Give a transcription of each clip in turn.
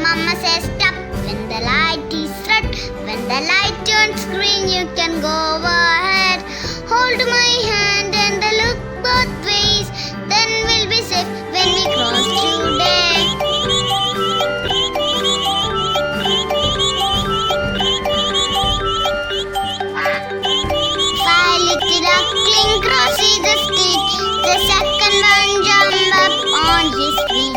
Mama says stop when the light is red. When the light turns green, you can go ahead. Hold my hand and look both ways. Then we'll be safe when we cross today. Five little duckling crosses the street. The second one jump up on his feet.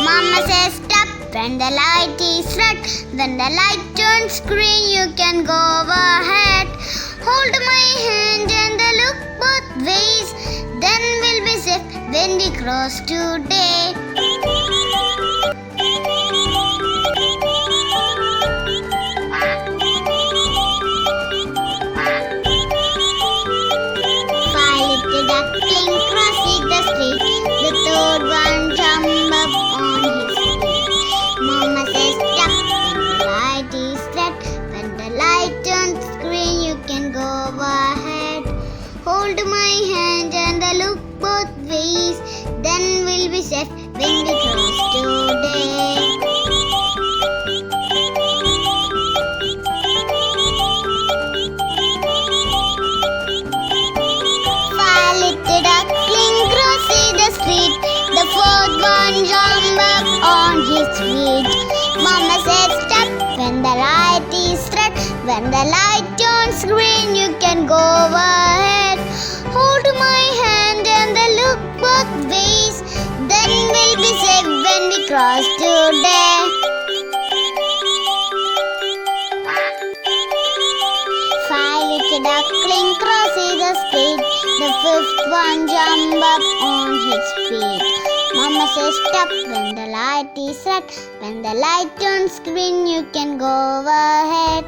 Mama says stop when the light is red. When the light turns green, you can go ahead. Hold my hand and look both ways. Then we'll be safe when we cross today. Five little duckling crossing the street. The third one jump up on his feet. Mama says stop when the light is red. When the light turns green, you can go ahead. Hold my hand and look both ways. Then we'll be safe when we cross today. Five little duckling crossing the street. The fourth one jump up on his feet. Mama said stop when the light is red. When the light turns green, you can go ahead. Hold my hand and look both ways. Then we'll be safe when we cross today. Five little duckling crosses the street. The fifth one jump up on his feet. Mama says stop when the light is red. When the light turns green, you can go ahead.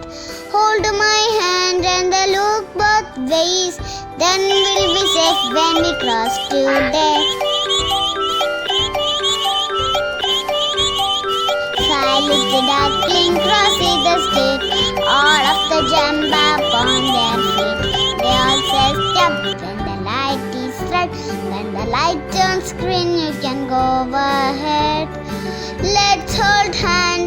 Hold my hand and look both ways. Then we'll be safe when we cross today. Five little duckling crosses the street. All of the jump up on their feet. They all say stop when the light is red. When the light turns green, you can go ahead. Let's hold hands